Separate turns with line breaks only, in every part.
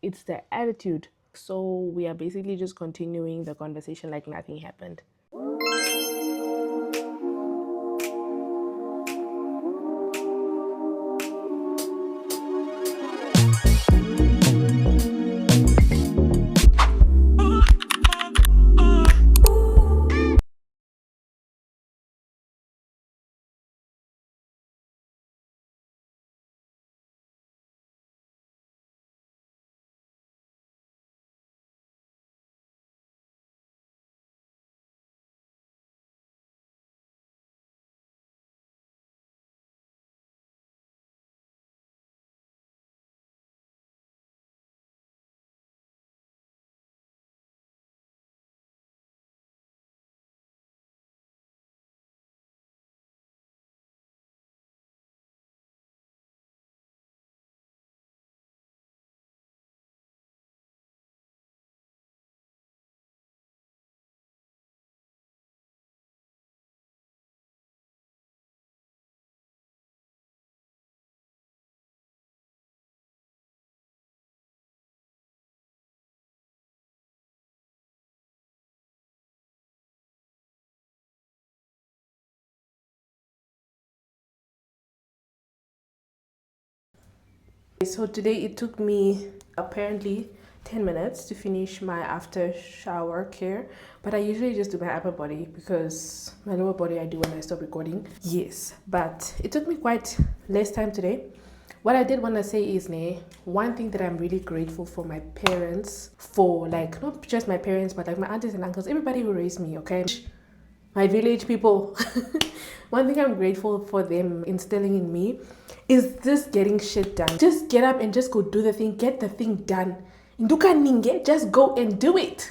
it's the attitude. So we are basically just continuing the conversation like nothing happened. So today it took me apparently 10 minutes to finish my after shower care, but I usually just do my upper body because my lower body I do when I stop recording. Yes, but it took me quite less time today. What I did want to say is, one thing that I'm really grateful for my parents, for like not just my parents, but like my aunties and uncles, everybody who raised me, okay? My village people. One thing I'm grateful for them instilling in me is this getting shit done. Just get up and just go do the thing, get the thing done. Nduka ninge, just go and do it.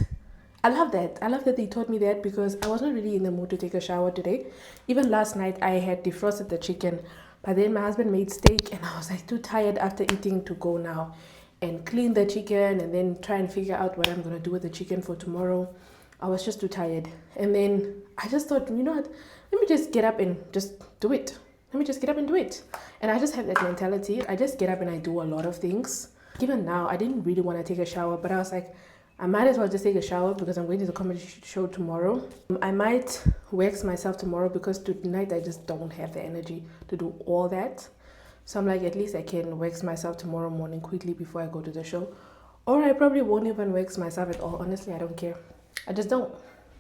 I love that. I love that they taught me that because I was not really in the mood to take a shower today. Even last night, I had defrosted the chicken, but then my husband made steak, and I was like too tired after eating to go now and clean the chicken and then try and figure out what I'm gonna do with the chicken for tomorrow. I was just too tired. And then I just thought, you know what? Let me just get up and just do it. Let me just get up and do it. And I just have that mentality. I just get up and I do a lot of things. Even now, I didn't really want to take a shower, but I was like, I might as well just take a shower because I'm going to the comedy show tomorrow. I might wax myself tomorrow because tonight I just don't have the energy to do all that. So I'm like, at least I can wax myself tomorrow morning quickly before I go to the show. Or I probably won't even wax myself at all. Honestly, I don't care. I just don't.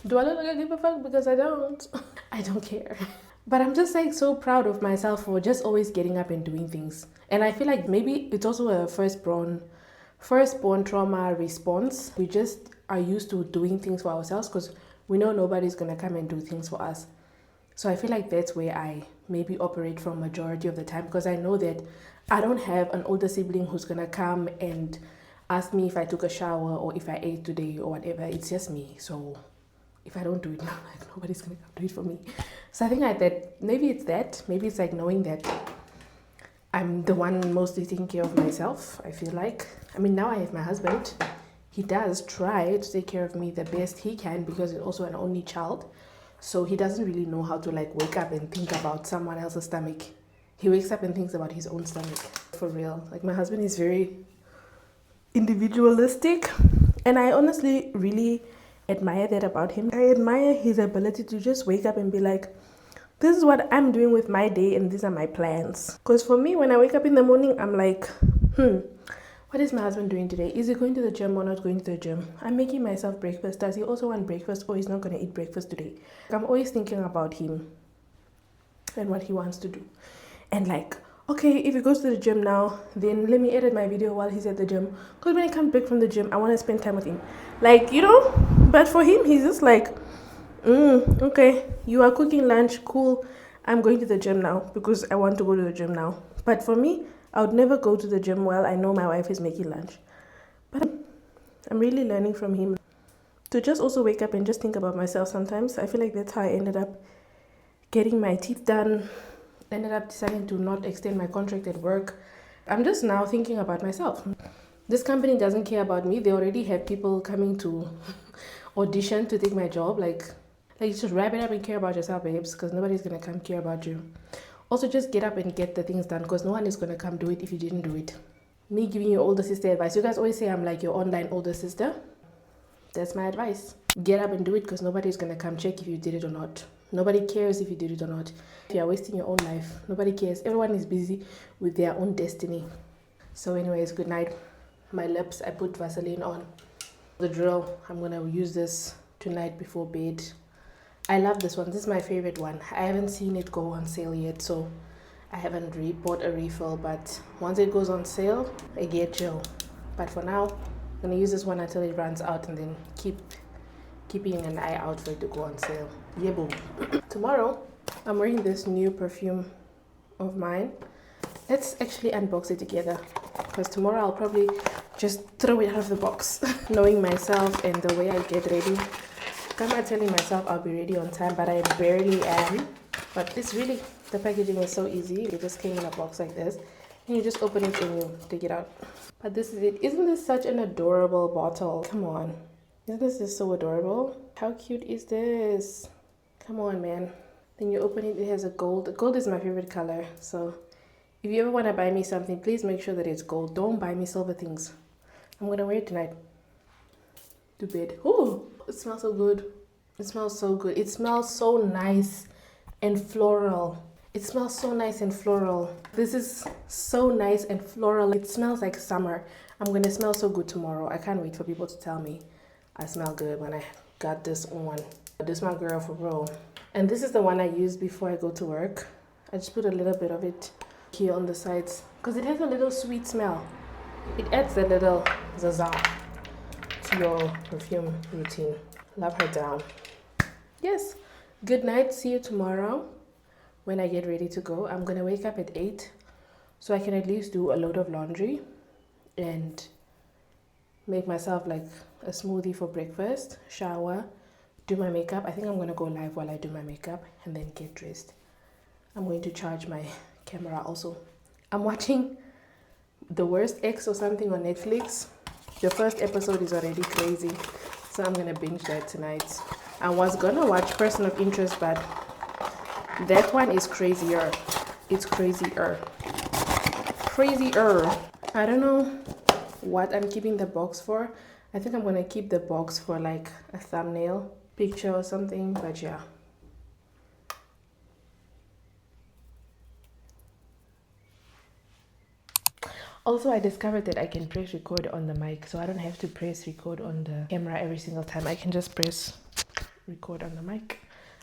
Do I look like I give a fuck? Because I don't. I don't care. But I'm just like so proud of myself for just always getting up and doing things. And I feel like maybe it's also a firstborn trauma response. We just are used to doing things for ourselves because we know nobody's gonna come and do things for us. So I feel like that's where I maybe operate from majority of the time because I know that I don't have an older sibling who's gonna come and ask me if I took a shower or if I ate today or whatever. It's just me. So if I don't do it now, like nobody's gonna come do it for me. So I think that maybe it's that. Maybe it's like knowing that I'm the one mostly taking care of myself. I feel like. I mean, now I have my husband. He does try to take care of me the best he can because he's also an only child. So he doesn't really know how to like wake up and think about someone else's stomach. He wakes up and thinks about his own stomach. For real. Like my husband is very individualistic, and I honestly really admire that about him. I admire his ability to just wake up and be like, this is what I'm doing with my day and these are my plans. Because for me, when I wake up in the morning, I'm like, what is my husband doing today? Is he going to the gym or not going to the gym? I'm making myself breakfast. Does he also want breakfast or he's not going to eat breakfast today? I'm always thinking about him and what he wants to do. And like, okay, if he goes to the gym now, then let me edit my video while he's at the gym. Because when he comes back from the gym, I want to spend time with him. Like, you know? But for him, he's just like, okay, you are cooking lunch, cool. I'm going to the gym now because I want to go to the gym now. But for me, I would never go to the gym while I know my wife is making lunch. But I'm really learning from him to just also wake up and just think about myself sometimes. I feel like that's how I ended up getting my teeth done, ended up deciding to not extend my contract at work. I'm just now thinking about myself. This company doesn't care about me. They already have people coming to audition to take my job. Like just wrap it up and care about yourself, babes, because nobody's gonna come care about you. Also, just get up and get the things done because no one is gonna come do it if you didn't do it. me giving you older sister advice. You guys always say I'm like your online older sister. That's my advice. Get up and do it, because nobody's gonna come check if you did it or not. Nobody cares if you did it or not. If you are wasting your own life, nobody cares. Everyone is busy with their own destiny. So anyways, good night. My lips, I put Vaseline on. The drill, I'm gonna use this tonight before bed. I love this one. This is my favorite one. I haven't seen it go on sale yet, so I haven't bought a refill, but once it goes on sale, I get chill. But for now, I'm gonna use this one until it runs out, and then keeping an eye out for it to go on sale. Yeah, boom. Tomorrow, I'm wearing this new perfume of mine. Let's actually unbox it together, because tomorrow I'll probably just throw it out of the box. Knowing myself and the way I get ready, I'm not telling myself I'll be ready on time, but I barely am. But it's really, the packaging is so easy. It just came in a box like this, and you just open it and you take it out. But this is it. Isn't this such an adorable bottle? Come on. Isn't this just so adorable? How cute is this? Come on, man. Then you open it, it has a gold. Gold is my favorite color. So if you ever want to buy me something, please make sure that it's gold. Don't buy me silver things. I'm going to wear it tonight to bed. Oh, it smells so good. It smells so good. It smells so nice and floral. It smells so nice and floral. This is so nice and floral. It smells like summer. I'm going to smell so good tomorrow. I can't wait for people to tell me I smell good when I got this on. This is my girl for real. And this is the one I use before I go to work. I just put a little bit of it here on the sides, because it has a little sweet smell. It adds a little zaza to your perfume routine. Love her down. Yes. Good night. See you tomorrow when I get ready to go. I'm gonna wake up at 8, so I can at least do a load of laundry and make myself like a smoothie for breakfast, shower, do my makeup. I think I'm gonna go live while I do my makeup and then get dressed. I'm going to charge my camera also. I'm watching The Worst Ex or something on Netflix. The first episode is already crazy, so I'm gonna binge that tonight. I was gonna watch Person of Interest, but that one is crazier. It's crazier. Crazier. I don't know what I'm keeping the box for. I think I'm gonna keep the box for like a thumbnail picture or something, but yeah. Also, I discovered that I can press record on the mic, so I don't have to press record on the camera every single time. I can just press record on the mic.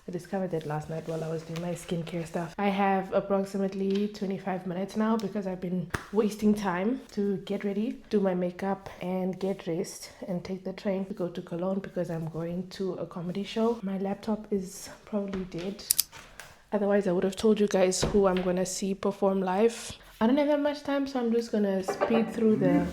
I discovered that last night while I was doing my skincare stuff. I have approximately 25 minutes now, because I've been wasting time to get ready, do my makeup, and get dressed and take the train to go to Cologne, because I'm going to a comedy show. My laptop is probably dead. Otherwise, I would have told you guys who I'm gonna see perform live. I don't have that much time, so I'm just gonna speed through the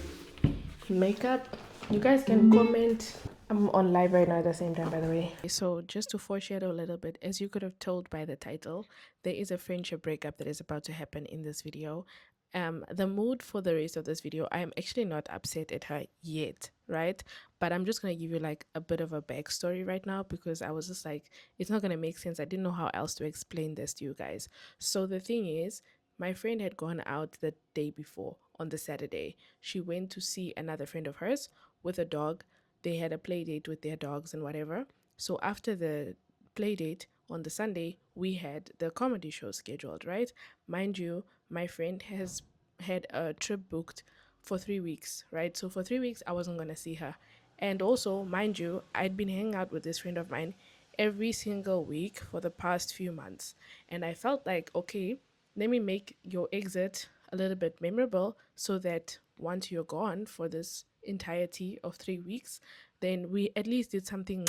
makeup. You guys can comment. I'm on live right now at the same time, by the way. So just to foreshadow a little bit, as you could have told by the title, there is a friendship breakup that is about to happen in this video. The mood for the rest of this video, I'm actually not upset at her yet, right? But I'm just gonna give you like a bit of a backstory right now, because I was just like, it's not gonna make sense. I didn't know how else to explain this to you guys. So the thing is, my friend had gone out the day before on the Saturday. She went to see another friend of hers with a dog. They had a play date with their dogs and whatever. So after the play date on the Sunday, we had the comedy show scheduled, right? Mind you, my friend has had a trip booked for 3 weeks, right? So for 3 weeks, I wasn't going to see her. And also, mind you, I'd been hanging out with this friend of mine every single week for the past few months. And I felt like, okay, let me make your exit a little bit memorable, so that once you're gone for this entirety of 3 weeks, then we at least did something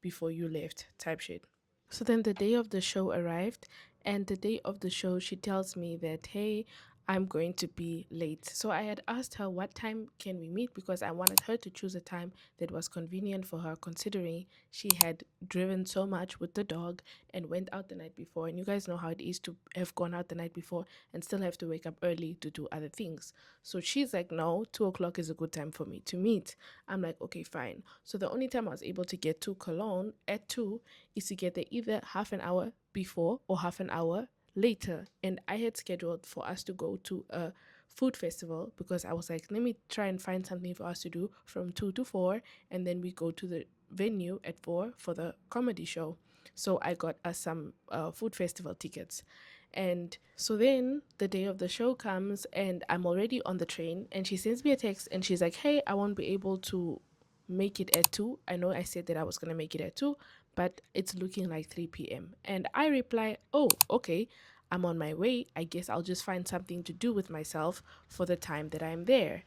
before you left, type shit. So then the day of the show arrived, and the day of the show, she tells me that, hey, I'm going to be late. So I had asked her what time can we meet, because I wanted her to choose a time that was convenient for her, considering she had driven so much with the dog and went out the night before. And you guys know how it is to have gone out the night before and still have to wake up early to do other things. So she's like, no, 2 o'clock is a good time for me to meet. I'm like, okay, fine. So the only time I was able to get to Cologne at 2 is to get there either half an hour before or half an hour later. And I had scheduled for us to go to a food festival, because I was like, let me try and find something for us to do from 2 to 4, and then we go to the venue at 4 for the comedy show. So I got us some food festival tickets. And so then the day of the show comes, and I'm already on the train, and she sends me a text and she's like, hey, I won't be able to make it at 2. I know I said that I was going to make it at 2, but it's looking like 3 p.m. And I reply, oh, okay, I'm on my way. I guess I'll just find something to do with myself for the time that I'm there.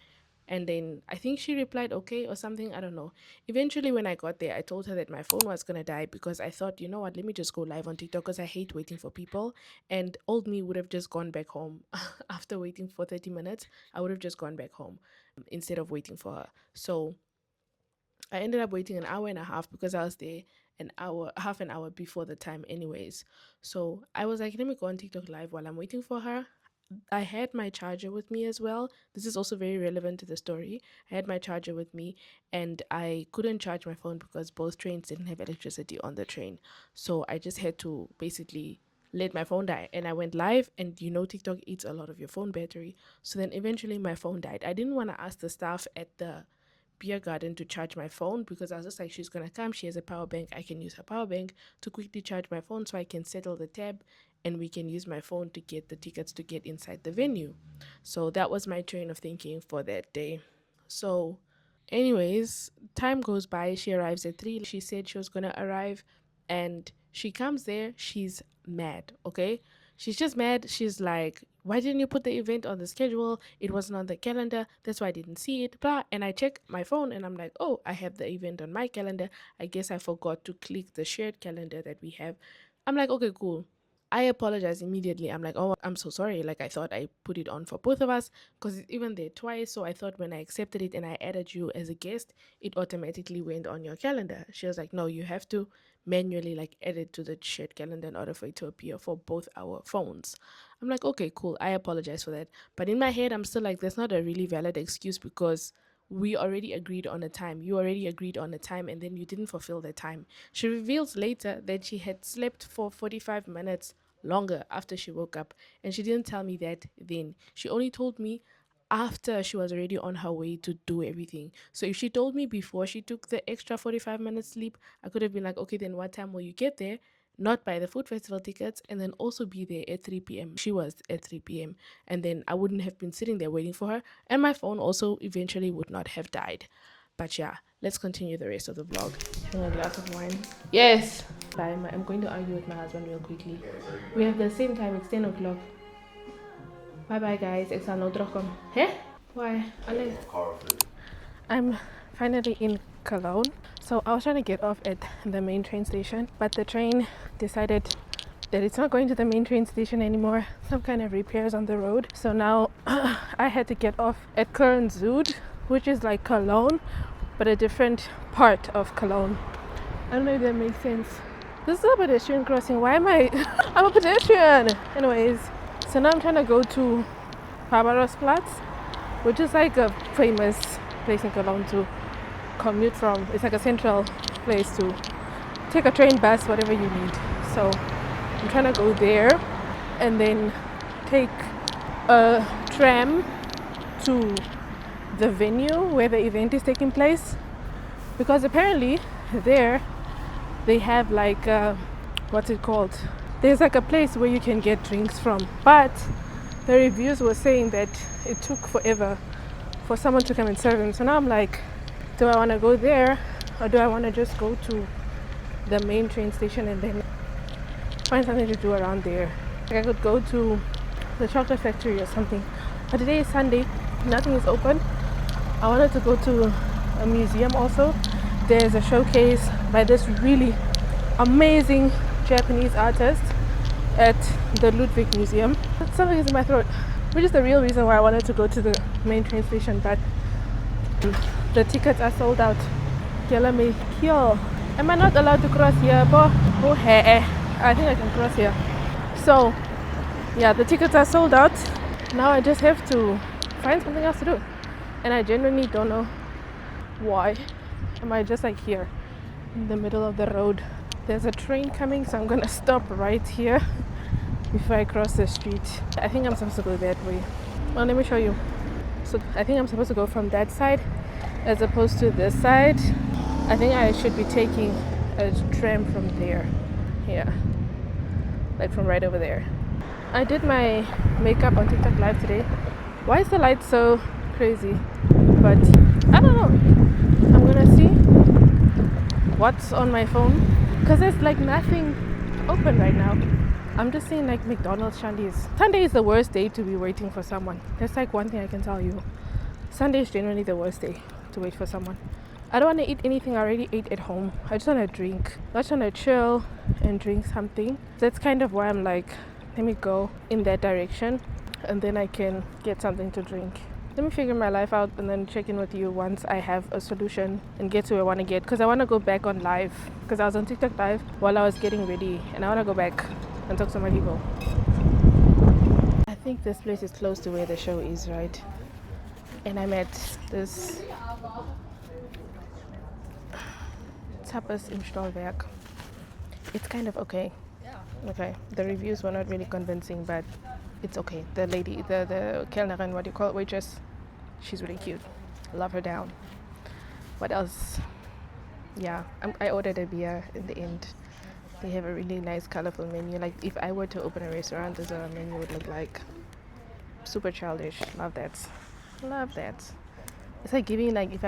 And then I think she replied, okay, or something. I don't know. Eventually, when I got there, I told her that my phone was going to die, because I thought, you know what, let me just go live on TikTok, because I hate waiting for people. And old me would have just gone back home after waiting for 30 minutes. I would have just gone back home instead of waiting for her. So I ended up waiting an hour and a half, because I was there half an hour before the time, anyways. So I was like, let me go on TikTok live while I'm waiting for her. I had my charger with me as well. This is also very relevant to the story. I had my charger with me, and I couldn't charge my phone because both trains didn't have electricity on the train. So I just had to basically let my phone die, and I went live, and TikTok eats a lot of your phone battery. So then eventually my phone died. I didn't want to ask the staff at the beer garden to charge my phone, because I was just like, she's gonna come, she has a power bank, I can use her power bank to quickly charge my phone so I can settle the tab, and we can use my phone to get the tickets to get inside the venue. So that was my train of thinking for that day. So anyways, time goes by, she arrives at 3. She said she was gonna arrive, and she comes there, she's mad, okay? She's just mad. She's like, why didn't you put the event on the schedule? It wasn't on the calendar. That's why I didn't see it. Blah. And I check my phone and I'm like, oh, I have the event on my calendar. I guess I forgot to click the shared calendar that we have. I'm like, okay, cool. I apologize immediately. I'm like, oh, I'm so sorry. Like, I thought I put it on for both of us, because it's even there twice. So I thought when I accepted it and I added you as a guest, it automatically went on your calendar. She was like, no, you have to manually like add it to the shared calendar in order for it to appear for both our phones. I'm like, okay, cool. I apologize for that. But in my head, I'm still like, that's not a really valid excuse, because we already agreed on a time. You already agreed on a time, and then you didn't fulfill the time. She reveals later that she had slept for 45 minutes longer after she woke up, and she didn't tell me that then. She only told me after she was already on her way to do everything. So if she told me before she took the extra 45 minutes sleep, I could have been like, okay, then what time will you get there? Not buy the food festival tickets, and then also be there at 3 p.m. She was at 3 p.m. And then I wouldn't have been sitting there waiting for her, and my phone also eventually would not have died. But yeah, let's continue the rest of the vlog. Having a glass of wine. Yes. I'm going to argue with my husband real quickly. We have the same time. It's 10 o'clock. Bye bye, guys. Ik zal nou terugkomen. Hè? Why? Allee. I'm finally in Cologne. So I was trying to get off at the main train station, but the train decided that it's not going to the main train station anymore. Some kind of repairs on the road. So now I had to get off at Köln-Zuid, which is like Cologne, but a different part of Cologne. I don't know if that makes sense. This is a pedestrian crossing. Why am I? I'm a pedestrian. Anyways, so now I'm trying to go to Barbarosplatz, which is like a famous place in Cologne to commute from. It's like a central place to take a train, bus, whatever you need. So I'm trying to go there and then take a tram to the venue where the event is taking place, because apparently there they have like what's it called, there's like a place where you can get drinks from, but the reviews were saying that it took forever for someone to come and serve them. So now I'm like, do I want to go there, or do I want to just go to the main train station and then find something to do around there? Like I could go to the chocolate factory or something, but today is Sunday, nothing is open. I wanted to go to a museum also. There's a showcase by this really amazing Japanese artist at the Ludwig Museum. Something is in my throat, which is the real reason why I wanted to go to the main train station, but the tickets are sold out. Kill me, kill. Am I not allowed to cross here? Oh, hey, I think I can cross here. So, yeah, the tickets are sold out. Now I just have to find something else to do. And I genuinely don't know why. Am I just like here in the middle of the road? There's a train coming, so I'm gonna stop right here before I cross the street. I think I'm supposed to go that way. Well, let me show you. So I think I'm supposed to go from that side as opposed to this side. I think I should be taking a tram from there. Yeah, like from right over there. I did my makeup on TikTok live today. Why is the light so crazy? But I don't know. I'm gonna see what's on my phone because there's like nothing open right now. I'm just seeing like McDonald's, Shandy's. Sunday is the worst day to be waiting for someone. That's like one thing I can tell you. Sunday is generally the worst day to wait for someone. I don't want to eat anything I already ate at home. I just want to drink. I just want to chill and drink something. That's kind of why I'm like, let me go in that direction and then I can get something to drink. Let me figure my life out and then check in with you once I have a solution and get to where I want to get. Because I want to go back on live. Because I was on TikTok live while I was getting ready. And I want to go back and talk to my people. I think this place is close to where the show is, right? And I'm at this Tapas im Stolberg. It's kind of okay. Okay, the reviews were not really convincing, but it's okay. The lady, the Kellnerin, what do you call it, waitress, she's really cute. Love her down. What else? Yeah, I ordered a beer in the end. They have a really nice, colorful menu. Like if I were to open a restaurant, this is what a menu would look like. Super childish. Love that. Love that. It's like giving like if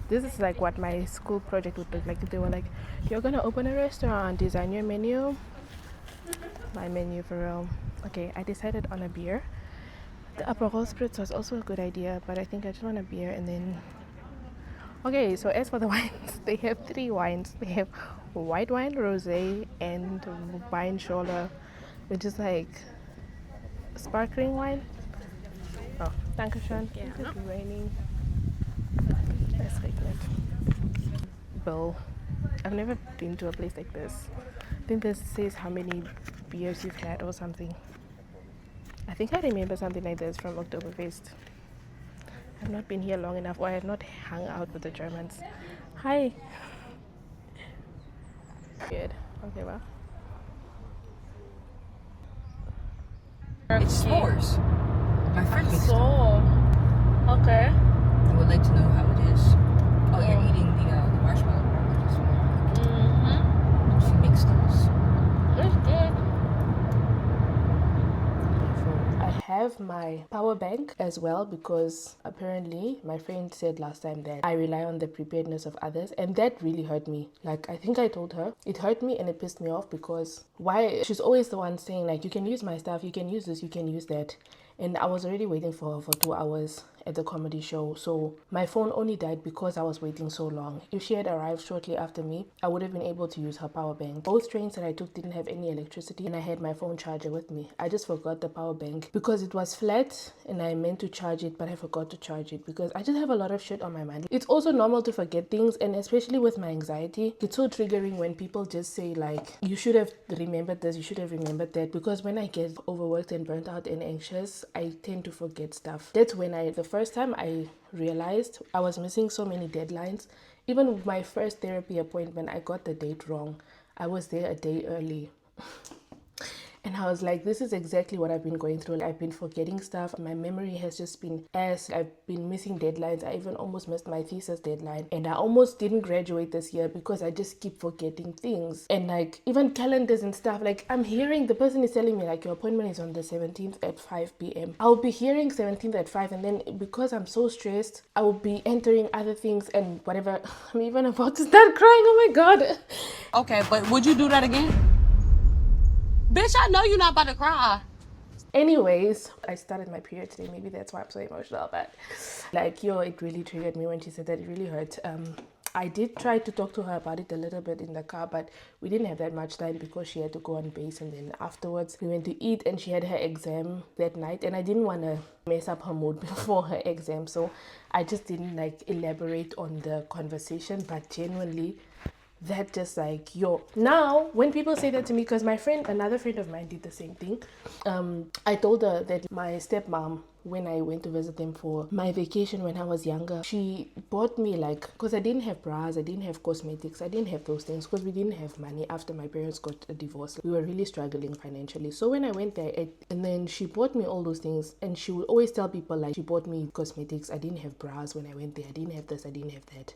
this is like what my school project would look like. If they were like, you're gonna open a restaurant, design your menu. My menu for real. Okay, I decided on a beer. The Aperol Spritz was also a good idea, but I think I just want a beer and then. Okay, so as for the wines, they have 3 wines. They have white wine, rosé, and Weinschorle, which is like sparkling wine. Oh, dankeschön. Yeah. It's raining. It's regnet. Bill. I've never been to a place like this. I think this says how many beers you've had or something. I think I remember something like this from Oktoberfest. I've not been here long enough, or I have not hung out with the Germans. Hi. Good. Okay, well.
It's s'mores. My friend makes it.
So, okay.
I would like to know how it is. Oh, you're eating the marshmallow beverages.
Mm-hmm.
She makes those.
It's good. I have my power bank as well because apparently my friend said last time that I rely on the preparedness of others, and that really hurt me. Like I think I told her it hurt me and it pissed me off because why she's always the one saying like you can use my stuff, you can use this, you can use that. And I was already waiting for her for 2 hours at the comedy show. So my phone only died because I was waiting so long. If she had arrived shortly after me, I would have been able to use her power bank. Both trains that I took didn't have any electricity and I had my phone charger with me. I just forgot the power bank because it was flat and I meant to charge it, but I forgot to charge it because I just have a lot of shit on my mind. It's also normal to forget things, and especially with my anxiety, it's so triggering when people just say like, you should have remembered this, you should have remembered that, because when I get overworked and burnt out and anxious, I tend to forget stuff. That's when the first time I realized I was missing so many deadlines. Even with my first therapy appointment, I got the date wrong. I was there a day early. And I was like, this is exactly what I've been going through. I've been forgetting stuff. My memory has just been I've been missing deadlines. I even almost missed my thesis deadline. And I almost didn't graduate this year because I just keep forgetting things. And like, even calendars and stuff. Like, I'm hearing, the person is telling me like, your appointment is on the 17th at 5 p.m. I'll be hearing 17th at 5. And then because I'm so stressed, I will be entering other things and whatever. I'm even about to start crying. Oh my God.
Okay, but would you do that again? Bitch, I know you're not about to cry.
Anyways, I started my period today. Maybe that's why I'm so emotional. But like, it really triggered me when she said that. It really hurt. I did try to talk to her about it a little bit in the car, but we didn't have that much time because she had to go on base, and then afterwards we went to eat, and she had her exam that night, and I didn't want to mess up her mood before her exam, so I just didn't like elaborate on the conversation. But genuinely, that just like, now when people say that to me, because another friend of mine did the same thing, I told her that my stepmom when I went to visit them for my vacation when I was younger, she bought me like, because I didn't have bras, I didn't have cosmetics, I didn't have those things because we didn't have money after my parents got a divorce. We were really struggling financially. So when I went there, and then she bought me all those things, and she would always tell people like she bought me cosmetics. I didn't have bras when I went there. I didn't have this, I didn't have that.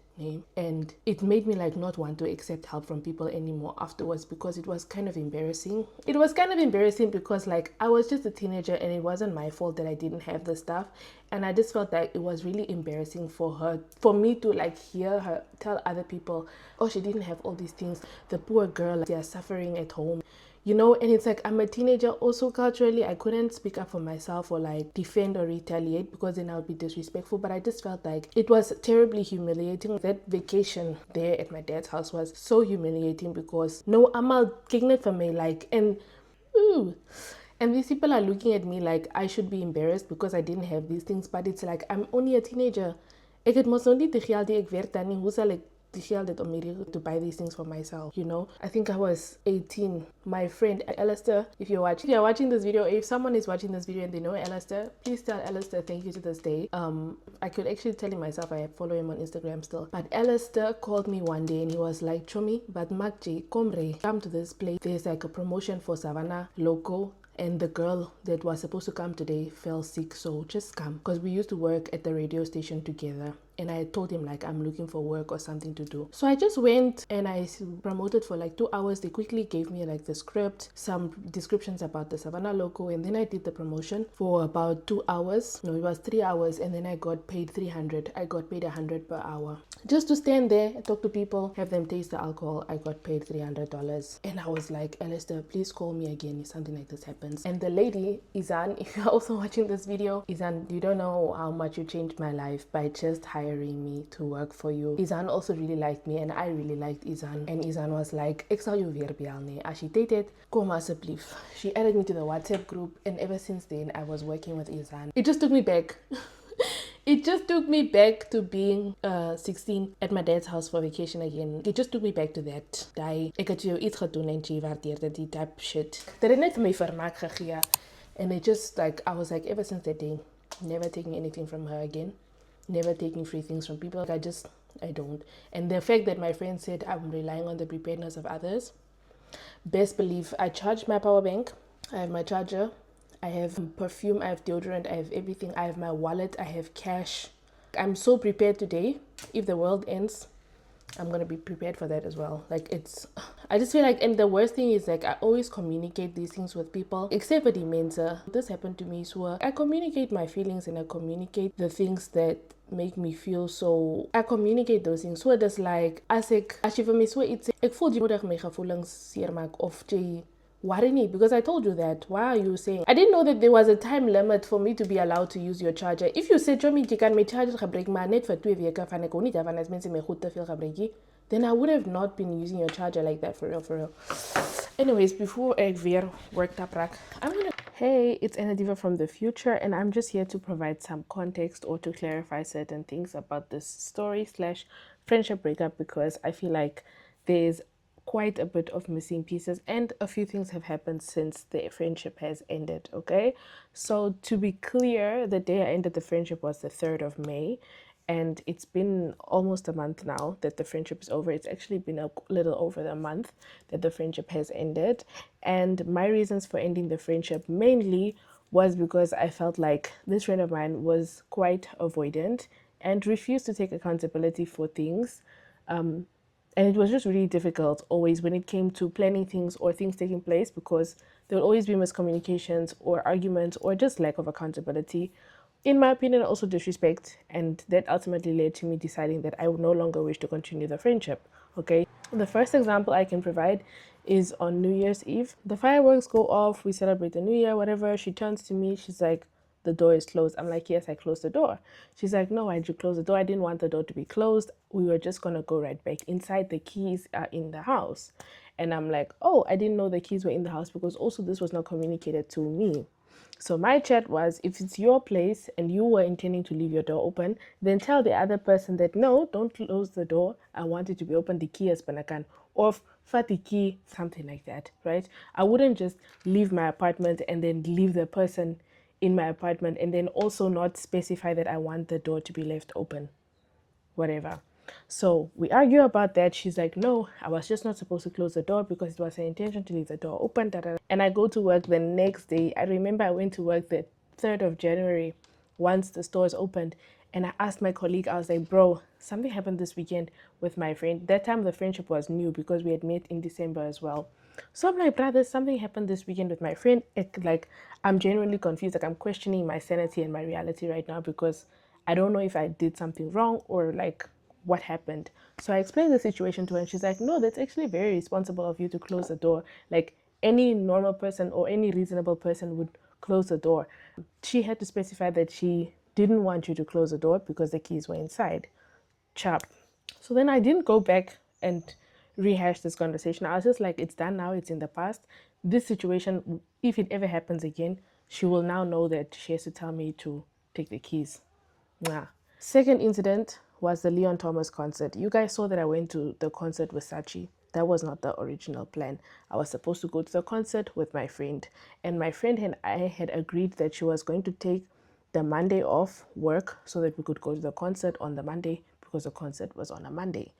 And it made me like not want to accept help from people anymore afterwards, because it was kind of embarrassing. It was kind of embarrassing because like I was just a teenager and it wasn't my fault that I didn't have the stuff. And I just felt like it was really embarrassing for me to like hear her tell other people, oh, she didn't have all these things, the poor girl, like, they are suffering at home. And it's like, I'm a teenager. Also, culturally, I couldn't speak up for myself or like defend or retaliate, because then I would be disrespectful. But I just felt like it was terribly humiliating. That vacation there at my dad's house was so humiliating, because no, I'm out kicking it for me, like, and these people are looking at me like I should be embarrassed because I didn't have these things. But it's like, I'm only a teenager. Ek het mos nou nie die geld die ek werk dan nie. Hoe sal ek the geld dat om to buy these things for myself, I think I was 18. My friend Alistair, if you're watching this video, if someone is watching this video and they know Alistair, please tell Alistair thank you to this day. I could actually tell him myself, I follow him on Instagram still. But Alistair called me one day and he was like, Chomi, but Magji, come to this place. There's like a promotion for Savannah local, and the girl that was supposed to come today fell sick, so just come, because we used to work at the radio station together. And I told him like I'm looking for work or something to do. So I just went and I promoted for like 2 hours. They quickly gave me like the script, some descriptions about the Savannah logo, and then I did the promotion for about 2 hours. No, it was 3 hours, and then I got paid 300. I got paid 100 per hour. Just to stand there, talk to people, have them taste the alcohol. I got paid $300. And I was like, Alistair, please call me again if something like this happens. And the lady, Izan, if you're also watching this video, Izan, you don't know how much you changed my life by just hiring me to work for you. Izan also really liked me, and I really liked Izan. And Izan was like, ek sal jou weer bel nie. As jy tyd het, kom asseblief. She added me to the WhatsApp group, and ever since then, I was working with Izan. It just took me back. It just took me back to being 16 at my dad's house for vacation again. It just took me back to that. Ek het jou iets gedoen en jy waardeerde die type shit. Dit het net vir my vermaak gegee. And it just like, I was like, ever since that day, never taking anything from her again. Never taking free things from people. Like I don't. And the fact that my friend said I'm relying on the preparedness of others, best believe I charged my power bank. I have my charger. I have perfume. I have deodorant. I have everything. I have my wallet. I have cash. I'm so prepared today. If the world ends, I'm going to be prepared for that as well. Like I just feel like, and the worst thing is like I always communicate these things with people, except for the mentor. This happened to me, so I communicate my feelings and I communicate the things that make me feel, so I communicate those things. So it is like, as jy vir my so iets sê, ek voel jy moet my gevoelens seermaak of jy worry nie, because I told you that. Why are you saying? I didn't know that there was a time limit for me to be allowed to use your charger. If you said, Chomi, jy kan my charger gebruik, maar net vir 2 weke van ek hou nie daarvan as mense my goed te veel gebruik nie, then I would have not been using your charger like that, for real. Anyways, before I weer worked up raak, Hey, it's Ann-Adeva from the future, and I'm just here to provide some context or to clarify certain things about this story/friendship breakup, because I feel like there's quite a bit of missing pieces and a few things have happened since the friendship has ended, okay? So to be clear, the day I ended the friendship was the 3rd of May, and it's been almost a month now that the friendship is over. It's actually been a little over a month that the friendship has ended, and my reasons for ending the friendship mainly was because I felt like this friend of mine was quite avoidant and refused to take accountability for things. And it was just really difficult always when it came to planning things or things taking place, because there will always be miscommunications or arguments or just lack of accountability. In my opinion, also disrespect. And that ultimately led to me deciding that I would no longer wish to continue the friendship. Okay. The first example I can provide is on New Year's Eve. The fireworks go off. We celebrate the New Year, whatever. She turns to me. She's like, the door is closed. I'm like, yes, I closed the door. She's like, no, why'd you close the door? I didn't want the door to be closed. We were just going to go right back inside. The keys are in the house. And I'm like, oh, I didn't know the keys were in the house, because also this was not communicated to me. So my chat was, if it's your place and you were intending to leave your door open, then tell the other person that, no, don't close the door. I want it to be open. The key is panakan. Or fati key, something like that, right? I wouldn't just leave my apartment and then leave the person in my apartment and then also not specify that I want the door to be left open, whatever. So we argue about that. She's like, no, I was just not supposed to close the door because it was her intention to leave the door open. Da, da, da. And I go to work the next day. I remember I went to work the 3rd of January once the stores opened. And I asked my colleague, I was like, bro, something happened this weekend with my friend. That time the friendship was new because we had met in December as well. So I'm like, brother, something happened this weekend with my friend. Like, I'm genuinely confused. Like, I'm questioning my sanity and my reality right now because I don't know if I did something wrong or like what happened. So I explained the situation to her and she's like, no, that's actually very responsible of you to close the door. Like, any normal person or any reasonable person would close the door. She had to specify that she didn't want you to close the door because the keys were inside. Chap. So then I didn't go back and rehash this conversation. I was just like, it's done now, it's in the past. This situation, if it ever happens again, she will now know that she has to tell me to take the keys. Nah. Second incident was the Leon Thomas concert. You guys saw that I went to the concert with Sachi. That was not the original plan. I was supposed to go to the concert with my friend, and my friend and I had agreed that she was going to take the Monday off work so that we could go to the concert on the Monday because the concert was on a Monday.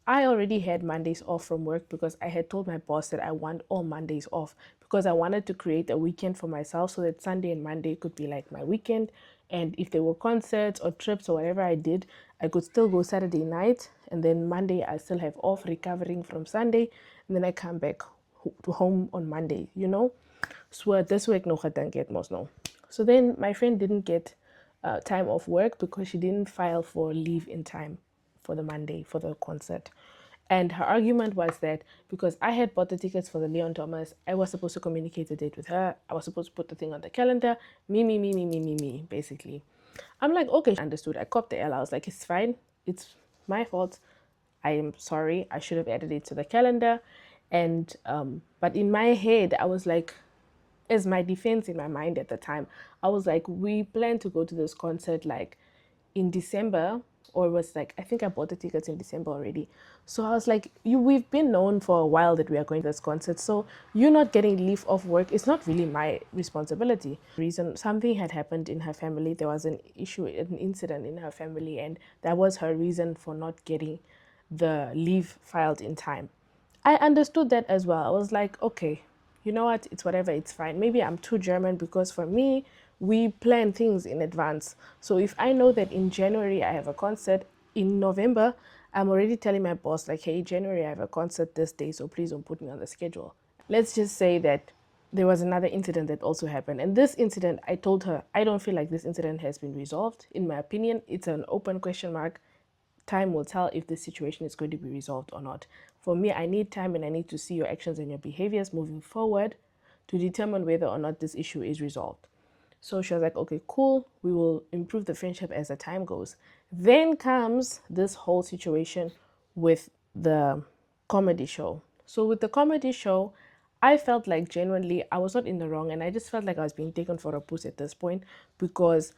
I already had Mondays off from work because I had told my boss that I want all Mondays off because I wanted to create a weekend for myself so that Sunday and Monday could be like my weekend. And if there were concerts or trips or whatever I did, I could still go Saturday night and then Monday I still have off recovering from Sunday and then I come back to home on Monday, you know? So this week no get most no. So then my friend didn't get time off work because she didn't file for leave in time for the Monday for the concert. And her argument was that because I had bought the tickets for the Leon Thomas, I was supposed to communicate the date with her. I was supposed to put the thing on the calendar. Me, basically. I'm like, okay, understood. I copped the L. I was like, it's fine. It's my fault. I am sorry. I should have added it to the calendar. And, but in my head, I was like, as my defense in my mind at the time, I was like, we plan to go to this concert like in December, or it was like, I think I bought the tickets in December already. So I was like, we've been known for a while that we are going to this concert. So you not getting leave off work, it's not really my responsibility. Reason something had happened in her family. There was an issue, an incident in her family, and that was her reason for not getting the leave filed in time. I understood that as well. I was like, okay, you know what? It's whatever, it's fine. Maybe I'm too German because for me, we plan things in advance. So if I know that in January I have a concert, in November, I'm already telling my boss, like, hey, January I have a concert this day, so please don't put me on the schedule. Let's just say that there was another incident that also happened. And this incident, I told her, I don't feel like this incident has been resolved. In my opinion, it's an open question mark. Time will tell if this situation is going to be resolved or not. For me, I need time and I need to see your actions and your behaviors moving forward to determine whether or not this issue is resolved. So she was like, okay, cool. We will improve the friendship as the time goes. Then comes this whole situation with the comedy show. So with the comedy show, I felt like genuinely I was not in the wrong and I just felt like I was being taken for a puss at this point because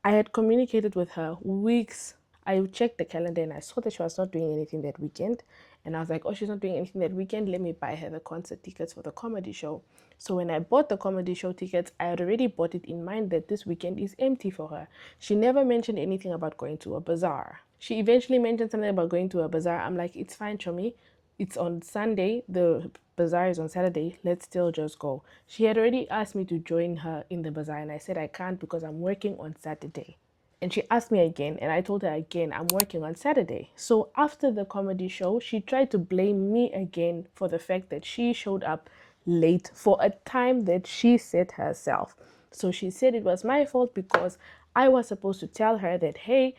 I had communicated with her weeks. I checked the calendar and I saw that she was not doing anything that weekend. And I was like, oh, she's not doing anything that weekend. Let me buy her the concert tickets for the comedy show. So when I bought the comedy show tickets, I had already bought it in mind that this weekend is empty for her. She never mentioned anything about going to a bazaar. She eventually mentioned something about going to a bazaar. I'm like, it's fine, Chomi. It's on Sunday. The bazaar is on Saturday. Let's still just go. She had already asked me to join her in the bazaar and I said I can't because I'm working on Saturday. And she asked me again and I told her again, I'm working on Saturday. So after the comedy show, she tried to blame me again for the fact that she showed up late for a time that she set herself. So she said it was my fault because I was supposed to tell her that, hey,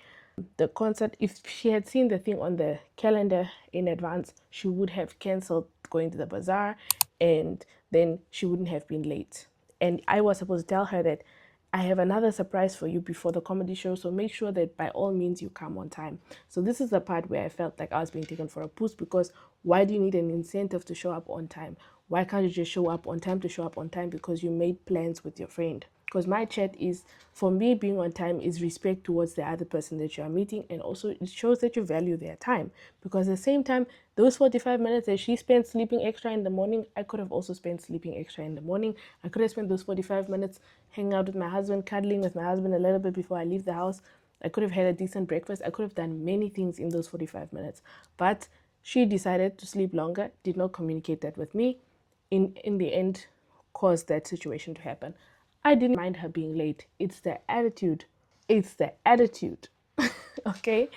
the concert, if she had seen the thing on the calendar in advance, she would have cancelled going to the bazaar and then she wouldn't have been late. And I was supposed to tell her that I have another surprise for you before the comedy show, so make sure that by all means you come on time. So this is the part where I felt like I was being taken for a puss because why do you need an incentive to show up on time? Why can't you just show up on time to show up on time because you made plans with your friend? Because my chat is, for me, being on time is respect towards the other person that you are meeting, and also it shows that you value their time. Because at the same time, those 45 minutes that she spent sleeping extra in the morning, I could have also spent sleeping extra in the morning. I could have spent those 45 minutes hanging out with my husband, cuddling with my husband a little bit before I leave the house. I could have had a decent breakfast. I could have done many things in those 45 minutes. But she decided to sleep longer, did not communicate that with me. In the end, caused that situation to happen. I didn't mind her being late. It's the attitude. It's the attitude. Okay?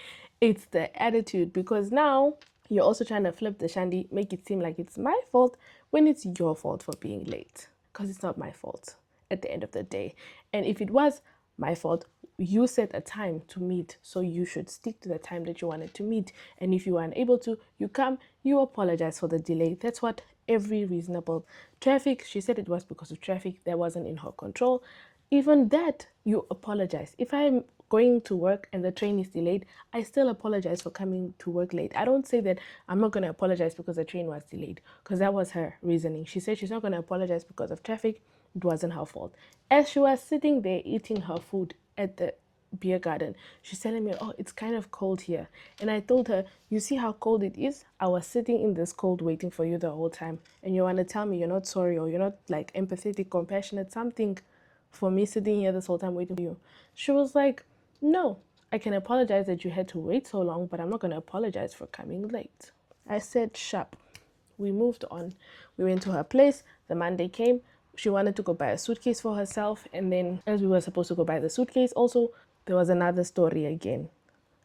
It's the attitude, because now you're also trying to flip the shandy, make it seem like it's my fault when it's your fault for being late. Because it's not my fault at the end of the day. And if it was my fault, you set a time to meet, so you should stick to the time that you wanted to meet. And if you are unable to, you come, you apologize for the delay. That's what every reasonable traffic, she said it was because of traffic that wasn't in her control. Even that, you apologize. If I'm going to work and the train is delayed, I still apologize for coming to work late. I don't say that I'm not going to apologize because the train was delayed, because that was her reasoning. She said she's not going to apologize because of traffic. It wasn't her fault. As she was sitting there eating her food at the beer garden, she's telling me, oh, it's kind of cold here. And I told her, you see how cold it is? I was sitting in this cold waiting for you the whole time, and you want to tell me you're not sorry, or you're not like empathetic, compassionate, something, for me sitting here this whole time waiting for you. She was like, no, I can apologize that you had to wait so long, but I'm not going to apologize for coming late. I said, sharp. We moved on. We went to her place. The Monday came. She wanted to go buy a suitcase for herself. And then, as we were supposed to go buy the suitcase, also, there was another story again.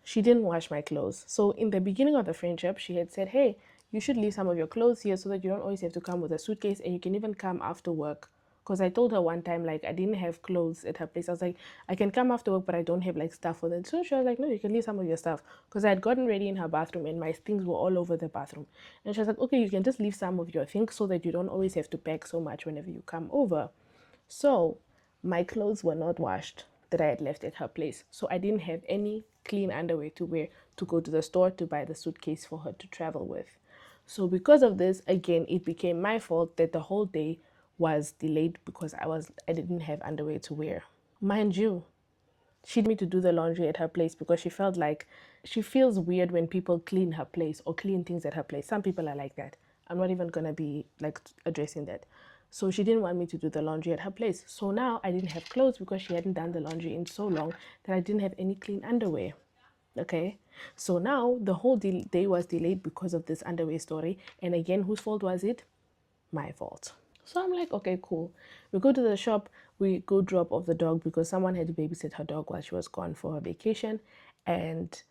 She didn't wash my clothes. So, in the beginning of the friendship, she had said, hey, you should leave some of your clothes here so that you don't always have to come with a suitcase, and you can even come after work. Because I told her one time, like, I didn't have clothes at her place. I was like, I can come after work, but I don't have, like, stuff for them. So she was like, no, you can leave some of your stuff. Because I had gotten ready in her bathroom, and my things were all over the bathroom. And she was like, okay, you can just leave some of your things so that you don't always have to pack so much whenever you come over. So my clothes were not washed that I had left at her place. So I didn't have any clean underwear to wear to go to the store to buy the suitcase for her to travel with. So because of this, again, it became my fault that the whole day was delayed because I didn't have underwear to wear. Mind you, she me to do the laundry at her place because she felt like she feels weird when people clean her place or clean things at her place. Some people are like that. I'm not even gonna be like addressing that. So she didn't want me to do the laundry at her place. So now I didn't have clothes because she hadn't done the laundry in so long that I didn't have any clean underwear. Okay, so now the whole day was delayed because of this underwear story. And again, whose fault was it? My fault. So I'm like, okay, cool. We go to the shop, we go drop off the dog because someone had to babysit her dog while she was gone for her vacation. And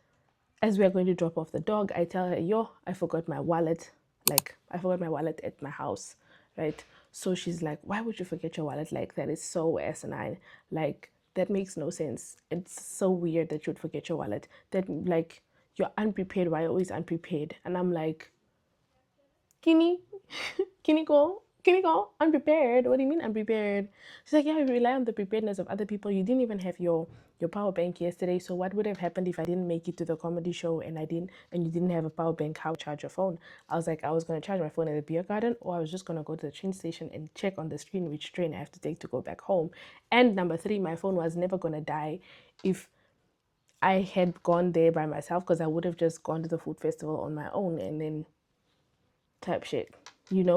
as we are going to drop off the dog, I tell her, yo, I forgot my wallet. Like, I forgot my wallet at my house, right? So she's like, why would you forget your wallet like that? It's so asinine. Like, that makes no sense. It's so weird that you'd forget your wallet. That, like, you're unprepared. Why are you always unprepared? And I'm like, Kini, Can you go? Unprepared. What do you mean unprepared? She's like, yeah, you rely on the preparedness of other people. You didn't even have your power bank yesterday. So what would have happened if I didn't make it to the comedy show and you didn't have a power bank? How would you charge your phone? I was like, I was gonna charge my phone at the beer garden, or I was just gonna go to the train station and check on the screen which train I have to take to go back home. And number three, my phone was never gonna die if I had gone there by myself, because I would have just gone to the food festival on my own and then type shit,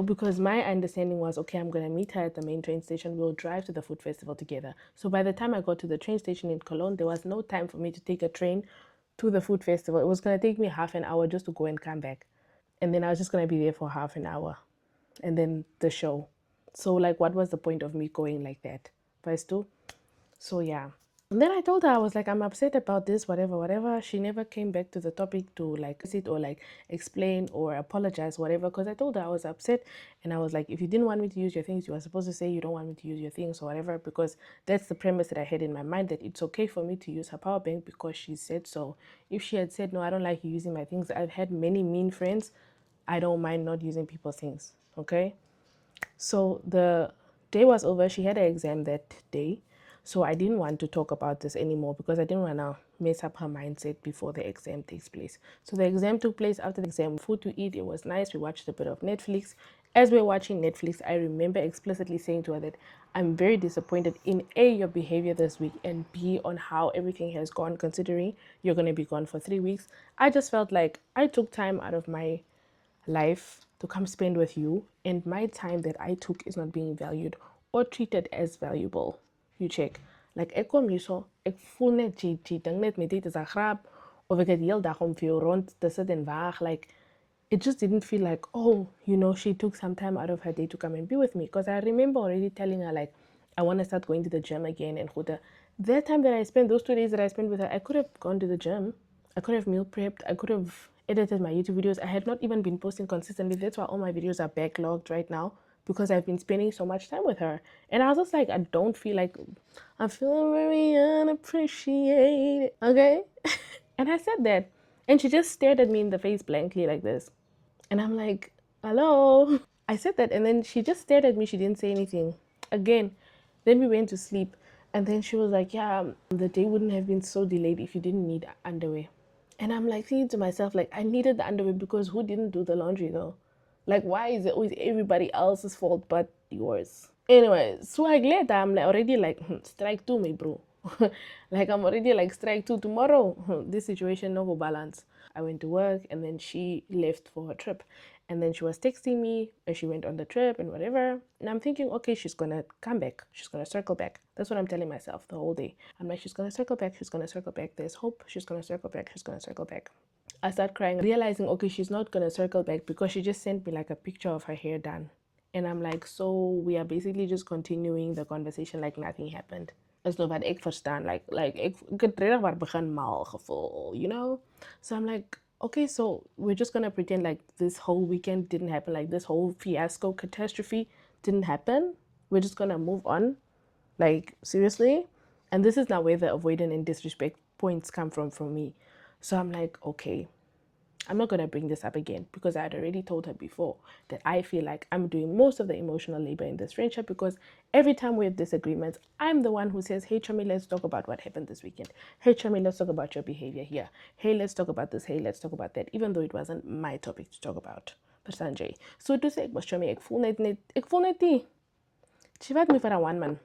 because my understanding was, okay, I'm gonna meet her at the main train station, we'll drive to the food festival together. So by the time I got to the train station in Cologne, there was no time for me to take a train to the food festival. It was gonna take me half an hour just to go and come back, and then I was just gonna be there for half an hour, and then the show. So like, what was the point of me going like that? Weißt du? So yeah. And then I told her, I was like, I'm upset about this, whatever, whatever. She never came back to the topic to like sit or like explain or apologize, whatever. Because I told her I was upset, and I was like, if you didn't want me to use your things, you were supposed to say you don't want me to use your things or whatever. Because that's the premise that I had in my mind, that it's okay for me to use her power bank because she said so. If she had said, no, I don't like you using my things, I've had many mean friends. I don't mind not using people's things. Okay. So the day was over. She had an exam that day. So I didn't want to talk about this anymore because I didn't want to mess up her mindset before the exam takes place. So the exam took place. After the exam, food to eat, it was nice. We watched a bit of Netflix. As we were watching Netflix, I remember explicitly saying to her that I'm very disappointed in A, your behavior this week, and B, on how everything has gone, considering you're going to be gone for 3 weeks. I just felt like I took time out of my life to come spend with you, and my time that I took is not being valued or treated as valuable. You check. Like ek kom hierso, ek voel net jy dink net met dit is 'n grap of ek het die hele dag om vir jou rond te sit en wag, like it just didn't feel like, oh, she took some time out of her day to come and be with me. Because I remember already telling her, like, I want to start going to the gym again. And that time that I spent, those 2 days that I spent with her, I could have gone to the gym. I could have meal prepped. I could have edited my YouTube videos. I had not even been posting consistently. That's why all my videos are backlogged right now, because I've been spending so much time with her. And I was just like, I don't feel like, I feel very unappreciated. Okay? And I said that. And she just stared at me in the face blankly like this. And I'm like, hello. I said that, and then she just stared at me. She didn't say anything. Again, then we went to sleep. And then she was like, yeah, the day wouldn't have been so delayed if you didn't need underwear. And I'm like thinking to myself, like, I needed the underwear because who didn't do the laundry though? Like, why is it always everybody else's fault but yours? Anyway, so I glad I'm like already like, strike two, me bro. Like, I'm already like, strike two tomorrow. This situation no go balance. I went to work, and then she left for her trip. And then she was texting me as she went on the trip and whatever. And I'm thinking, okay, she's gonna come back. She's gonna circle back. That's what I'm telling myself the whole day. I'm like, she's gonna circle back. She's gonna circle back. There's hope. She's gonna circle back. She's gonna circle back. I start crying, realizing, okay, she's not gonna circle back because she just sent me like a picture of her hair done. And I'm like, so we are basically just continuing the conversation like nothing happened. Is nou wat ek verstaan, like ek het regtig maar begin mal gevoel. So I'm like, okay, so we're just gonna pretend like this whole weekend didn't happen, like this whole fiasco catastrophe didn't happen. We're just gonna move on, like seriously. And this is now where the avoidant and disrespect points come from me. So I'm like, okay, I'm not going to bring this up again, because I had already told her before that I feel like I'm doing most of the emotional labor in this friendship, because every time we have disagreements, I'm the one who says, hey, Chami, let's talk about what happened this weekend. Hey, Chami, let's talk about your behavior here. Hey, let's talk about this. Hey, let's talk about that, even though it wasn't my topic to talk about. But Sanjay. So to say, Chami, ek voel net nie. She had me for a one man.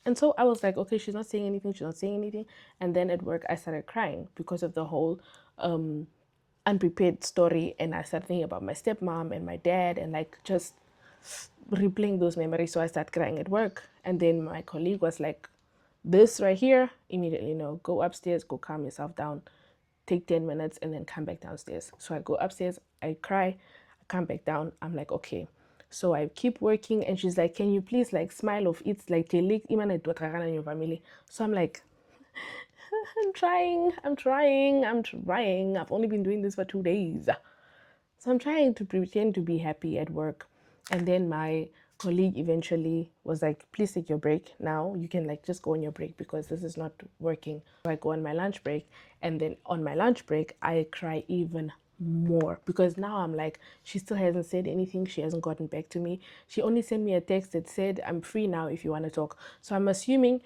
And so I was like, okay, she's not saying anything. She's not saying anything. And then at work, I started crying because of the whole unprepared story, and I started thinking about my stepmom and my dad, and like just replaying those memories. So I started crying at work, and then my colleague was like, this right here, immediately, go upstairs, go calm yourself down, take 10 minutes, and then come back downstairs. So I go upstairs, I cry, I come back down. I'm like, okay. So I keep working, and she's like, can you please like smile of it's like your family. So I'm like, I'm trying. I've only been doing this for 2 days. So I'm trying to pretend to be happy at work. And then my colleague eventually was like, please take your break now. You can like just go on your break because this is not working. So I go on my lunch break, and then on my lunch break, I cry even more, because now I'm like, she still hasn't said anything. She hasn't gotten back to me. She only sent me a text that said, I'm free now if you want to talk. So I'm assuming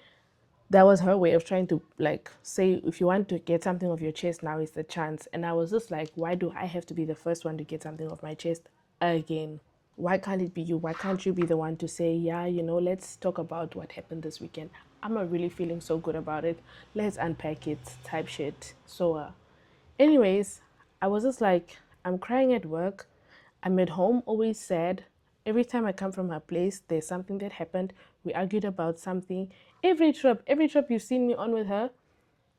that was her way of trying to like say, if you want to get something off your chest, now is the chance. And I was just like, why do I have to be the first one to get something off my chest again? Why can't it be you? Why can't you be the one to say, yeah, let's talk about what happened this weekend. I'm not really feeling so good about it. Let's unpack it type shit. So anyways, I was just like, I'm crying at work. I'm at home always sad. Every time I come from her place, there's something that happened. We argued about something. Every trip you've seen me on with her,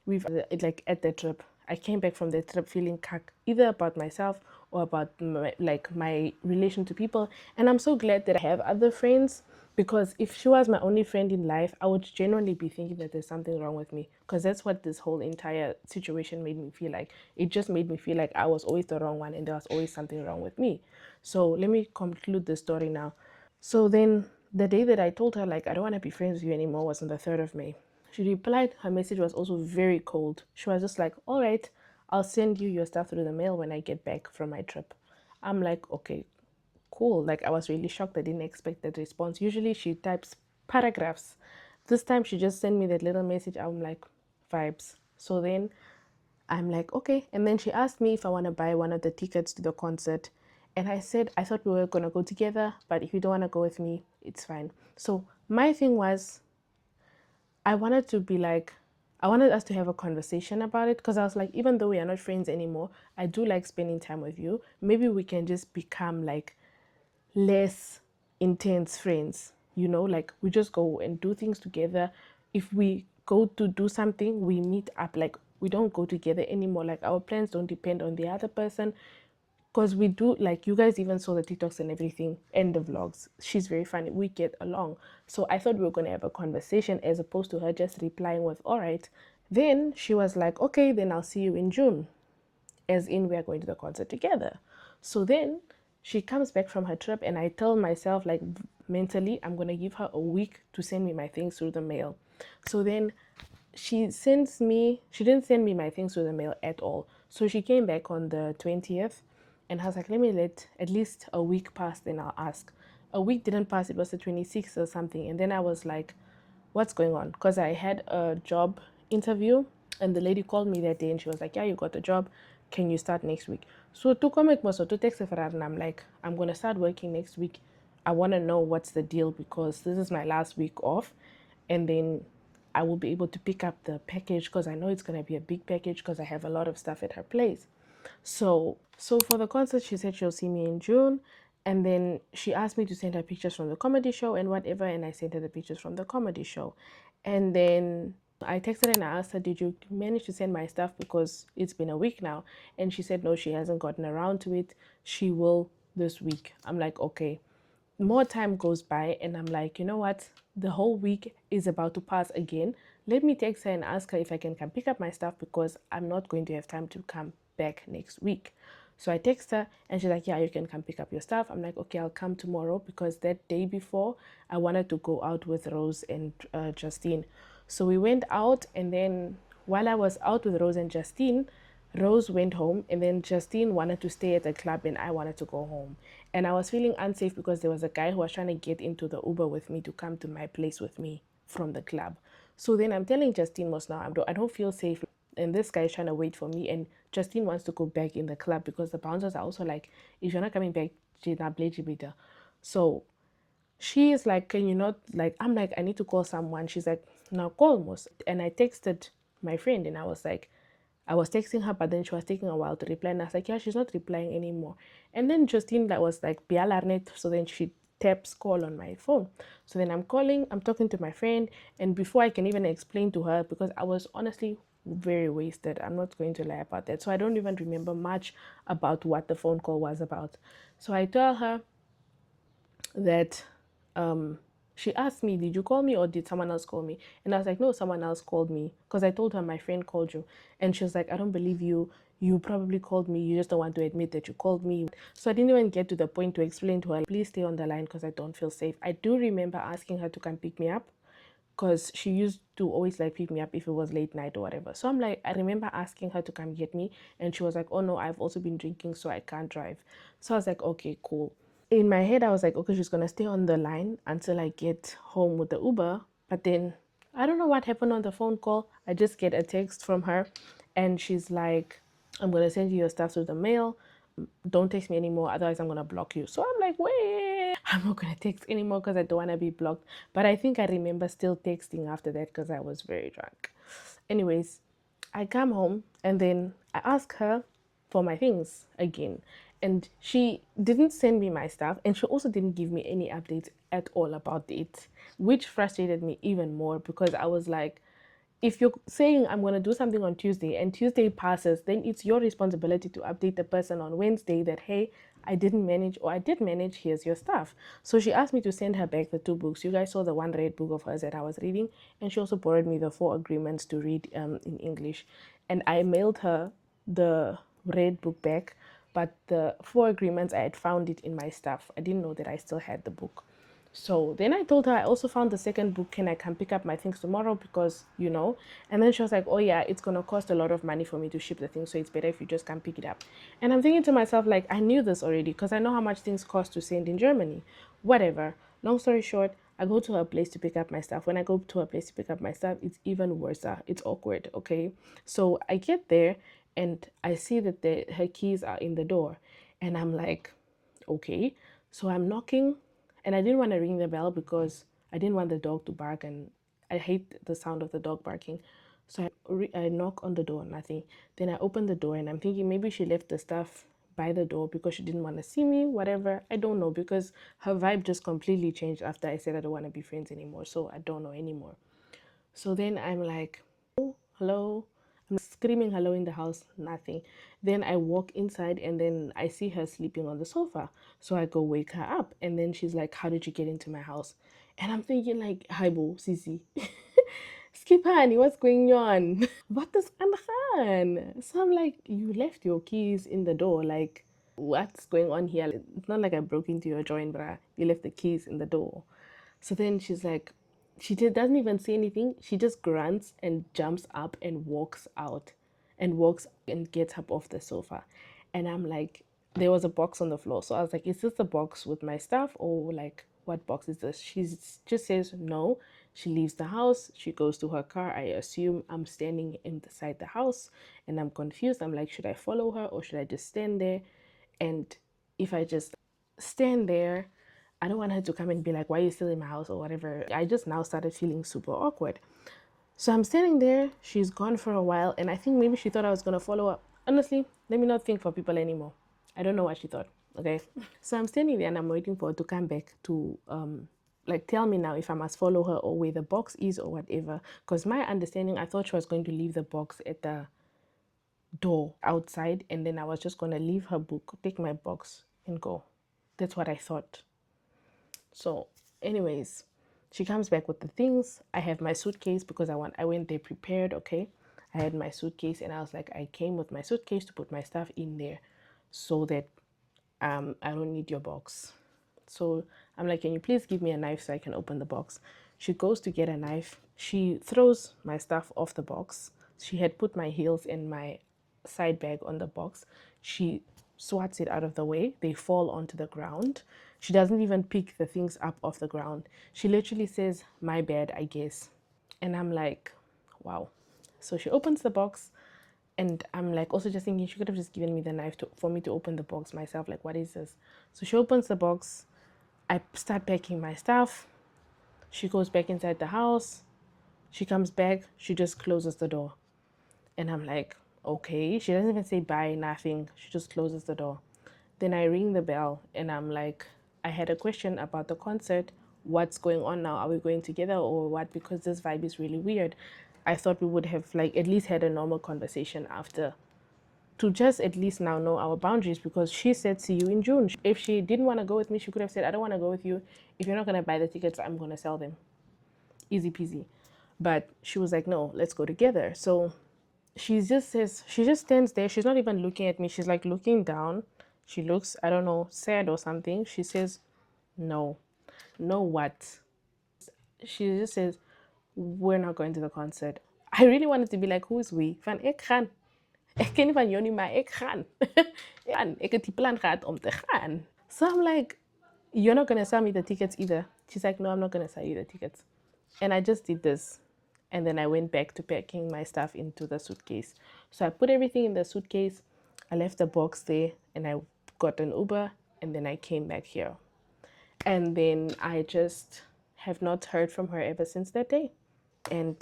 we've like at that trip. I came back from that trip feeling cack, either about myself or about my relation to people. And I'm so glad that I have other friends, because if she was my only friend in life, I would genuinely be thinking that there's something wrong with me, because that's what this whole entire situation made me feel like. It just made me feel like I was always the wrong one and there was always something wrong with me. So let me conclude the story now. So then the day that I told her, like, I don't want to be friends with you anymore, was on the 3rd of May. She replied, her message was also very cold. She was just like, all right, I'll send you your stuff through the mail when I get back from my trip. I'm like, okay, cool. Like, I was really shocked. I didn't expect that response. Usually she types paragraphs, This time she just sent me that little message. I'm like, vibes. So then I'm like, okay. And then she asked me if I want to buy one of the tickets to the concert. And I said, I thought we were going to go together, but if you don't want to go with me, it's fine. So my thing was, I wanted to be like, I wanted us to have a conversation about it because I was like, even though we are not friends anymore, I do like spending time with you. Maybe we can just become like less intense friends, you know, like we just go and do things together. If we go to do something, we meet up, like we don't go together anymore. Like our plans don't depend on the other person because we do, like you guys even saw the TikToks and everything and the vlogs. She's very funny. We get along. So I thought we were going to have a conversation as opposed to her just replying with, all right. Then she was like, okay, then I'll see you in June, as in we are going to the concert together. So then she comes back from her trip and I tell myself, like, mentally, I'm going to give her a week to send me my things through the mail. So then she didn't send me my things through the mail at all. So she came back on the 20th and I was like, let me let at least a week pass, then I'll ask. A week didn't pass, it was the 26th or something. And then I was like, what's going on? Because I had a job interview and the lady called me that day and she was like, yeah, you got the job. Can you start next week? So to comment most to text her and I'm like, I'm gonna start working next week. I wanna know what's the deal because this is my last week off and then I will be able to pick up the package because I know it's gonna be a big package because I have a lot of stuff at her place. So for the concert, she said she'll see me in June, and then she asked me to send her pictures from the comedy show and whatever, and I sent her the pictures from the comedy show, and then I texted her and I asked her, "Did you manage to send my stuff because it's been a week now?" And she said no, she hasn't gotten around to it. She will this week. I'm like, okay. More time goes by and I'm like, you know what, the whole week is about to pass again. Let me text her and ask her if I can come pick up my stuff because I'm not going to have time to come back next week. So I text her and she's like, yeah, you can come pick up your stuff. I'm like, okay, I'll come tomorrow because that day before I wanted to go out with Rose and Justine. So we went out and then while I was out with Rose and Justine, Rose went home and then Justine wanted to stay at the club and I wanted to go home. And I was feeling unsafe because there was a guy who was trying to get into the Uber with me to come to my place with me from the club. So then I'm telling Justine most now, I don't feel safe. And this guy is trying to wait for me. And Justine wants to go back in the club because the bouncers are also like, if you're not coming back, so she is like, can you not, like, I'm like, I need to call someone. She's like, now call most. And I texted my friend and I was like, I was texting her, but then she was taking a while to reply. And I was like, yeah, she's not replying anymore. And then Justine that was like, Bialarnet. So then she taps call on my phone. So then I'm calling, I'm talking to my friend. And before I can even explain to her, because I was honestly very wasted, I'm not going to lie about that. So I don't even remember much about what the phone call was about. So I tell her that she asked me, did you call me or did someone else call me? And I was like, no, someone else called me because I told her my friend called you. And she was like, I don't believe you. You probably called me. You just don't want to admit that you called me. So I didn't even get to the point to explain to her, please stay on the line because I don't feel safe. I do remember asking her to come pick me up because she used to always like pick me up if it was late night or whatever. So I'm like, I remember asking her to come get me and she was like, oh no, I've also been drinking so I can't drive. So I was like, okay, cool. In my head I was like, okay, she's gonna stay on the line until I get home with the Uber. But then I don't know what happened on the phone call. I just get a text from her and she's like, I'm gonna send you your stuff through the mail. Don't text me anymore, otherwise I'm gonna block you. So I'm like, wait, I'm not gonna text anymore because I don't wanna be blocked. But I think I remember still texting after that because I was very drunk. Anyways, I come home and then I ask her for my things again. And she didn't send me my stuff and she also didn't give me any updates at all about it, which frustrated me even more because I was like, if you're saying I'm going to do something on Tuesday and Tuesday passes, then it's your responsibility to update the person on Wednesday that, hey, I didn't manage or I did manage, here's your stuff. So she asked me to send her back the two books. You guys saw the one red book of hers that I was reading, and she also borrowed me the 4 agreements to read in English. And I mailed her the red book back, but the 4 agreements, I had found it in my stuff. I didn't know that I still had the book. So then I told her I also found the second book. Can I come pick up my things tomorrow? Because, you know. And then she was like, oh yeah, it's going to cost a lot of money for me to ship the things. So it's better if you just come pick it up. And I'm thinking to myself, like, I knew this already because I know how much things cost to send in Germany. Whatever. Long story short, I go to her place to pick up my stuff. When I go to her place to pick up my stuff, it's even worse. It's awkward, okay? So I get there and I see that her keys are in the door. And I'm like, okay. So I'm knocking and I didn't want to ring the bell because I didn't want the dog to bark and I hate the sound of the dog barking. So I knock on the door, nothing. Then I open the door and I'm thinking maybe she left the stuff by the door because she didn't want to see me, whatever. I don't know because her vibe just completely changed after I said I don't want to be friends anymore. So I don't know anymore. So then I'm like, hello. I'm screaming hello in the house, nothing. Then I walk inside and then I see her sleeping on the sofa. So I go wake her up and then she's like, how did you get into my house? And I'm thinking like, hi bo, Sisi. Skip honey, what's going on? What is aan? So I'm like, you left your keys in the door. Like, what's going on here? It's not like I broke into your joint, bruh. You left the keys in the door. So then she's like, doesn't even say anything. She just grunts and jumps up and walks out and walks and gets up off the sofa. And I'm like, there was a box on the floor. So I was like, is this the box with my stuff or like, what box is this? She just says no. She leaves the house. She goes to her car. I assume I'm standing inside the house and I'm confused. I'm like, should I follow her or should I just stand there? And if I just stand there, I don't want her to come and be like, why are you still in my house or whatever. I just now started feeling super awkward. So I'm standing there. She's gone for a while. And I think maybe she thought I was going to follow up. Honestly, let me not think for people anymore. I don't know what she thought. Okay. So I'm standing there and I'm waiting for her to come back to like tell me now if I must follow her or where the box is or whatever. Because my understanding, I thought she was going to leave the box at the door outside and then I was just going to leave her book, take my box and go. That's what I thought. So, anyways, she comes back with the things. I have my suitcase because I went there prepared, okay? I had my suitcase and I was like, I came with my suitcase to put my stuff in there so that I don't need your box. So I'm like, can you please give me a knife so I can open the box? She goes to get a knife. She throws my stuff off the box. She had put my heels and my side bag on the box. She swats it out of the way. They fall onto the ground. She doesn't even pick the things up off the ground. She literally says, my bad, I guess. And I'm like, wow. So she opens the box and I'm like also just thinking she could have just given me the knife for me to open the box myself. Like, what is this? So she opens the box. I start packing my stuff. She goes back inside the house. She comes back. She just closes the door. And I'm like, okay. She doesn't even say bye, nothing. She just closes the door. Then I ring the bell and I'm like, I had a question about the concert. What's going on now? Are we going together or what? Because this vibe is really weird. I thought we would have like at least had a normal conversation after to just at least now know our boundaries because she said see you in June. If she didn't want to go with me, she could have said, I don't want to go with you. If you're not going to buy the tickets, I'm going to sell them. Easy peasy. But she was like, no, let's go together. So she just stands there. She's not even looking at me. She's like looking down. She looks, I don't know, sad or something. She says, no. No what? She just says, we're not going to the concert. I really wanted to be like, who is we? Van ek gaan. Ek ken nie van jou nie, maar ek gaan. Ek het die plan gehad om te gaan. So I'm like, you're not going to sell me the tickets either. She's like, no, I'm not going to sell you the tickets. And I just did this. And then I went back to packing my stuff into the suitcase. So I put everything in the suitcase. I left the box there and I got an Uber and then I came back here. And then I just have not heard from her ever since that day. And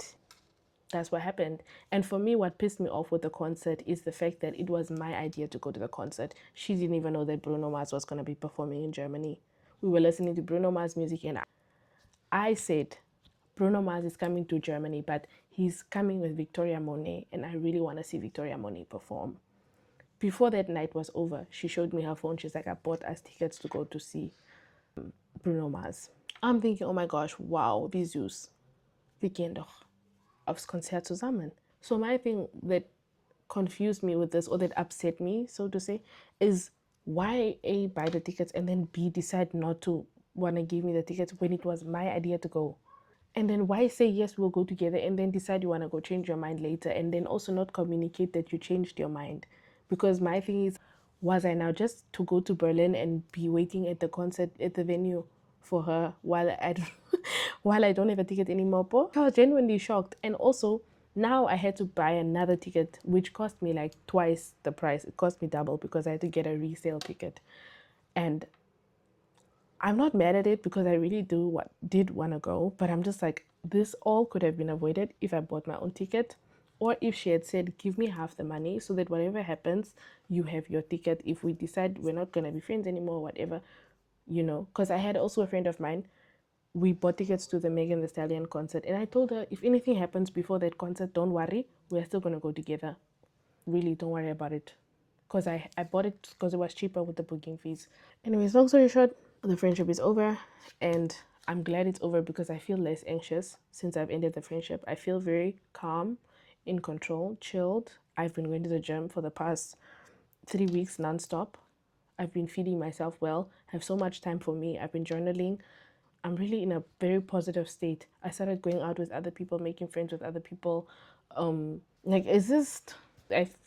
that's what happened. And for me, what pissed me off with the concert is the fact that it was my idea to go to the concert. She didn't even know that Bruno Mars was going to be performing in Germany. We were listening to Bruno Mars music and I said, Bruno Mars is coming to Germany, but he's coming with Victoria Monet, and I really want to see Victoria Monet perform. Before that night was over, she showed me her phone. She's like, I bought us tickets to go to see Bruno Mars. I'm thinking, oh my gosh, wow, wie süß. Wir gehen doch aufs Konzert zusammen. So my thing that confused me with this or that upset me, so to say, is why A, buy the tickets and then B, decide not to want to give me the tickets when it was my idea to go. And then why say yes, we'll go together and then decide you want to go change your mind later and then also not communicate that you changed your mind? Because my thing is, was I now just to go to Berlin and be waiting at the concert at the venue for her while I while I don't have a ticket anymore. I was genuinely shocked. And also, now I had to buy another ticket, which cost me like twice the price. It cost me double because I had to get a resale ticket. And I'm not mad at it because I really did want to go, but I'm just like, this all could have been avoided if I bought my own ticket, or if she had said, give me half the money so that whatever happens, you have your ticket. If we decide we're not gonna be friends anymore, whatever, because I had also a friend of mine. We bought tickets to the Megan Thee Stallion concert, and I told her, if anything happens before that concert, don't worry, we're still gonna go together. Really, don't worry about it, because I bought it because it was cheaper with the booking fees. Anyways, long story short, the friendship is over, and I'm glad it's over because I feel less anxious since I've ended the friendship. I feel very calm, in control, chilled. I've been going to the gym for the past 3 weeks nonstop. I've been feeding myself well. I have so much time for me. I've been journaling. I'm really in a very positive state. I started going out with other people, making friends with other people. I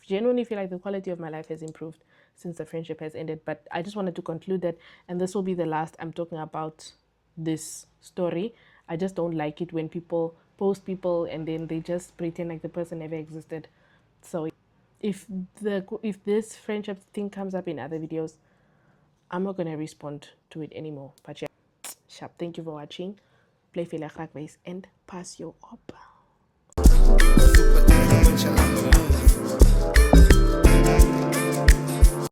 genuinely feel like the quality of my life has improved since the friendship has ended. But I just wanted to conclude that, and this will be the last I'm talking about this story. I just don't like it when people post people and then they just pretend like the person never existed. So if this friendship thing comes up in other videos, I'm not gonna respond to it anymore. But yeah, sharp. Thank you for watching. Play Veilig Raakwijs and pass your op.